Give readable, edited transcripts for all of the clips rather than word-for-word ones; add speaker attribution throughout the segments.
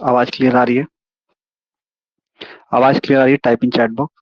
Speaker 1: आवाज क्लियर आ रही है? आवाज क्लियर आ रही है? Type in chat box.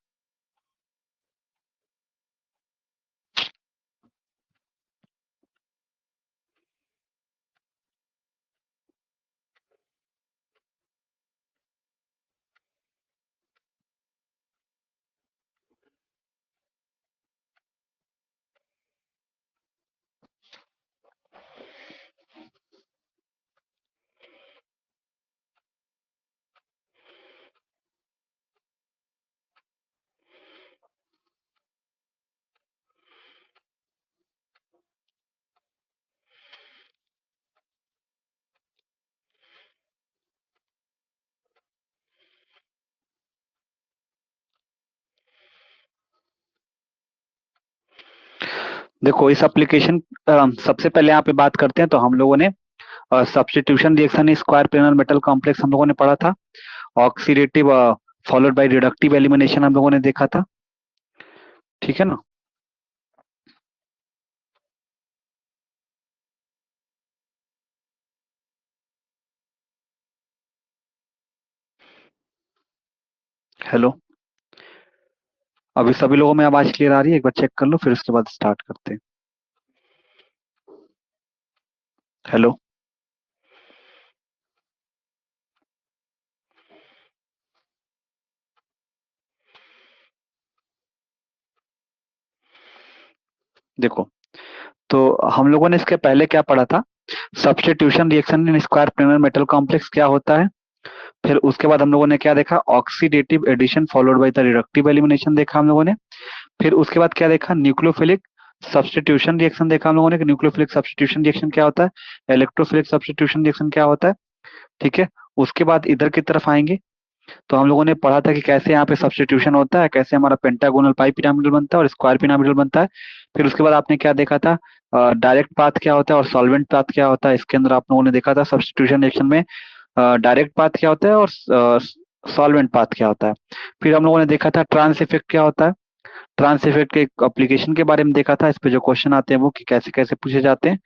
Speaker 1: देखो इस एप्लीकेशन सबसे पहले यहाँ पे बात करते हैं तो हम लोगों ने substitution reaction square planar metal complex हम लोगों ने पढ़ा था। Oxidative followed by reductive elimination हम लोगों ने देखा था। ठीक है ना? हेलो, अभी सभी लोगों में आवाज क्लियर आ रही है? एक बार चेक कर लो, फिर उसके बाद स्टार्ट करते हैं। हेलो। देखो, तो हम लोगों ने इसके पहले क्या पढ़ा था? Substitution reaction in square planar metal complex क्या होता है। फिर उसके बाद हम लोगों ने क्या देखा? Oxidative addition followed by the reductive elimination देखा हम लोगों ने। फिर उसके बाद क्या देखा? न्यूक्लियोफिलिक सब्स्टिट्यूशन रिएक्शन देखा हम लोगों ने कि न्यूक्लियोफिलिक सब्स्टिट्यूशन रिएक्शन क्या होता है, इलेक्ट्रोफिलिक सब्स्टिट्यूशन रिएक्शन क्या होता है। ठीक है। उसके बाद इधर की तरफ आएंगे तो हम लोगों ने पढ़ा था कि कैसे यहाँ पे सब्स्टिट्यूशन होता है, कैसे हमारा पेंटागोनल पाई पिरामिडल बनता है और स्क्वायर पिरामिडल बनता है। फिर उसके बाद आपने क्या देखा था? डायरेक्ट पाथ क्या होता है और सॉल्वेंट पाथ क्या होता है। इसके अंदर आप लोगों ने देखा था सब्स्टिट्यूशन रिएक्शन में डायरेक्ट पाथ क्या होता है और सॉल्वेंट पाथ क्या होता है। फिर हम लोगों ने देखा था ट्रांस इफेक्ट क्या होता है। ट्रांस इफेक्ट के एप्लीकेशन के बारे में देखा था। इस पे जो क्वेश्चन आते हैं वो कि कैसे कैसे पूछे जाते हैं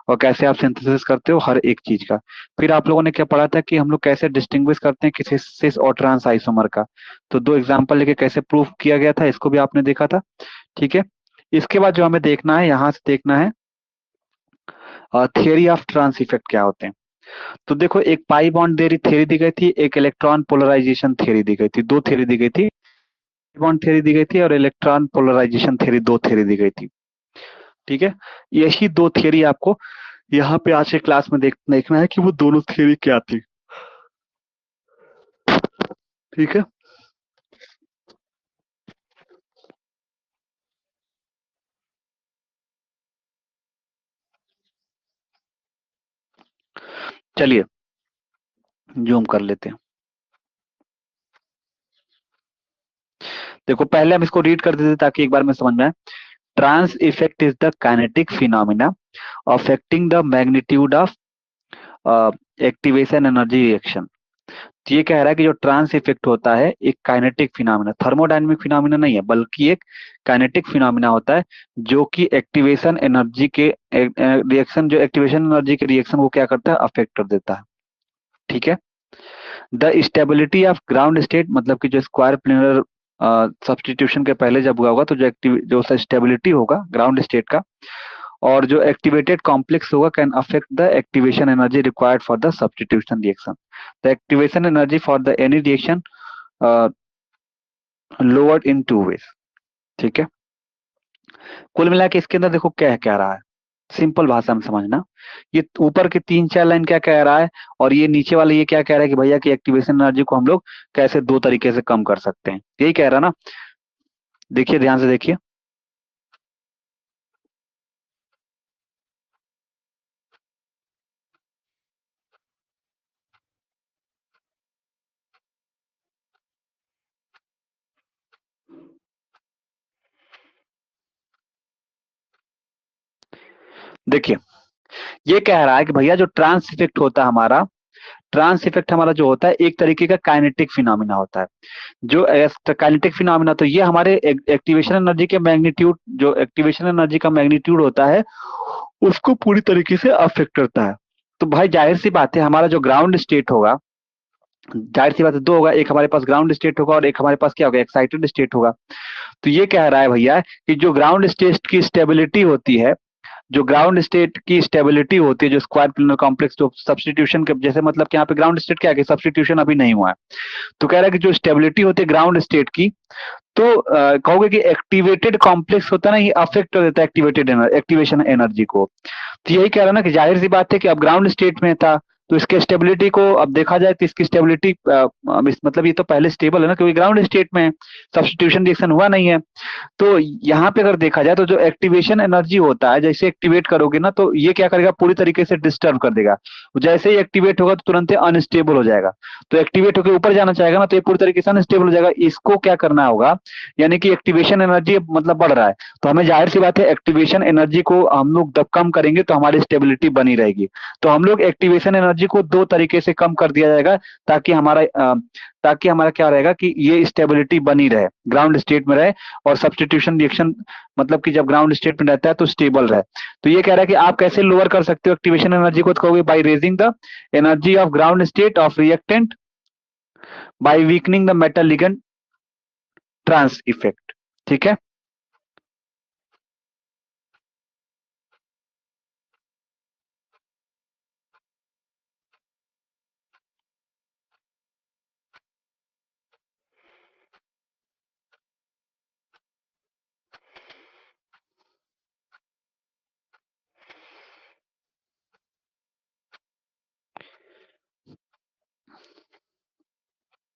Speaker 1: और कैसे आप सिंथेसिस करते हो हर एक चीज का। फिर आप लोगों ने क्या पढ़ा था कि हम लोग कैसे डिस्टिंग्विश करते हैं किसी सिस और ट्रांस आइसोमर का। तो दो एग्जांपल लेके कैसे प्रूफ किया गया था, इसको भी आपने देखा था। ठीक है। इसके बाद जो हमें देखना है, यहाँ से देखना है थियरी ऑफ ट्रांस इफेक्ट क्या होते हैं। तो देखो, एक पाई बॉन्ड थ्योरी दी गई थी, एक इलेक्ट्रॉन पोलराइजेशन थ्योरी दी गई थी, दो थ्योरी दी गई थी। बॉन्ड थ्योरी दी गई थी और इलेक्ट्रॉन पोलराइजेशन थ्योरी, दो थ्योरी दी गई थी। ठीक है। यही दो थ्योरी आपको यहाँ पे आज के क्लास में देखना है कि वो दोनों थ्योरी क्या थी। ठीक है। चलिए जूम कर लेते हैं। देखो, पहले हम इसको रीड कर देते ताकि एक बार में समझ में आए। Trans effect is the kinetic phenomena affecting the magnitude of activation energy reaction. तो ये कह रहा है कि जो ट्रांस इफेक्ट होता है एक काइनेटिक फिनोमिना, थर्मोडायनेमिक फिनोमिना नहीं है बल्कि एक काइनेटिक फिनोमिना होता है जो कि एक्टिवेशन एनर्जी के रिएक्शन, जो एक्टिवेशन एनर्जी के रिएक्शन को क्या करता है? अफेक्ट कर देता है। ठीक है। The stability of ground state, मतलब कि जो स्क्वायर प्लेनर सब्स्टिट्यूशन के पहले जब हुआ होगा तो जो स्टेबिलिटी होगा ग्राउंड स्टेट का और जो एक्टिवेटेड कॉम्प्लेक्स होगा can affect the activation energy required for the substitution reaction. The activation energy for the any reaction lowered in two ways. ठीक है। कुल मिला के इसके अंदर देखो क्या कह रहा है, सिंपल भाषा में समझना। ये ऊपर के तीन चार लाइन क्या कह रहा है और ये नीचे वाले ये क्या कह रहा है कि भैया की एक्टिवेशन एनर्जी को हम लोग कैसे दो तरीके से कम कर सकते हैं, यही कह रहा है ना। देखिए, ध्यान से देखिए। देखिए, ये कह रहा है कि भैया जो ट्रांस इफेक्ट होता है हमारा, ट्रांस इफेक्ट हमारा जो होता है एक तरीके का काइनेटिक फिनोमिना होता है। जो काइनेटिक फिनोमिना, तो ये हमारे एक्टिवेशन एनर्जी के मैग्नीट्यूड, जो एक्टिवेशन एनर्जी का मैग्नीट्यूड होता है उसको पूरी तरीके से अफेक्ट करता है। तो भाई जाहिर सी बात है, हमारा जो ग्राउंड स्टेट होगा जाहिर सी बात है दो होगा, एक हमारे पास ग्राउंड स्टेट होगा और एक हमारे पास क्या होगा, एक्साइटेड स्टेट होगा। तो ये कह रहा है भैया कि जो ग्राउंड स्टेट की स्टेबिलिटी होती है, जो ग्राउंड स्टेट की स्टेबिलिटी होती है, जो स्क्वायर प्लेनर कॉम्प्लेक्स, जो सब्स्टिट्यूशन के जैसे, मतलब कि यहाँ पे ग्राउंड स्टेट क्या है कि सब्स्टिट्यूशन अभी नहीं हुआ है, तो कह रहा है कि जो स्टेबिलिटी होती है ग्राउंड स्टेट की, तो कहोगे कि एक्टिवेटेड कॉम्प्लेक्स होता है ना, ये अफेक्ट कर देता है एक्टिवेशन एनर्जी को। तो यही कह रहा है ना कि जाहिर सी बात है कि अब ग्राउंड स्टेट में था, तो इसके स्टेबिलिटी को अब देखा जाए तो इसकी स्टेबिलिटी मतलब ये तो पहले स्टेबल है ना, क्योंकि ग्राउंड स्टेट में सब्स्टिट्यूशन रिएक्शन हुआ नहीं है। तो यहाँ पे अगर देखा जाए तो जो एक्टिवेशन एनर्जी होता है, जैसे एक्टिवेट करोगे ना तो ये क्या करेगा, पूरी तरीके से डिस्टर्ब कर देगा। जैसे ही एक्टिवेट होगा तो तुरंत ही अनस्टेबल हो जाएगा, तो एक्टिवेट होकर ऊपर जाना चाहेगा ना तो ये पूरी तरीके से अनस्टेबल हो जाएगा। इसको क्या करना होगा, यानी कि एक्टिवेशन एनर्जी मतलब बढ़ रहा है, तो हमें जाहिर सी बात है एक्टिवेशन एनर्जी को हम लोग जब कम करेंगे तो हमारी स्टेबिलिटी बनी रहेगी। तो हम लोग एक्टिवेशन एनर्जी को दो तरीके से कम कर दिया जाएगा, ताकि हमारा क्या रहेगा कि ये स्टेबिलिटी बनी रहे, ग्राउंड स्टेट में रहे, और सब्स्टिट्यूशन रिएक्शन मतलब कि जब ग्राउंड स्टेट में रहता है तो स्टेबल रहे। तो ये कह रहा है कि आप कैसे लोअर कर सकते हो एक्टिवेशन एनर्जी को, तो कहोगे by raising the energy of ground state of reactant by weakening the metal ligand trans effect. ठीक है।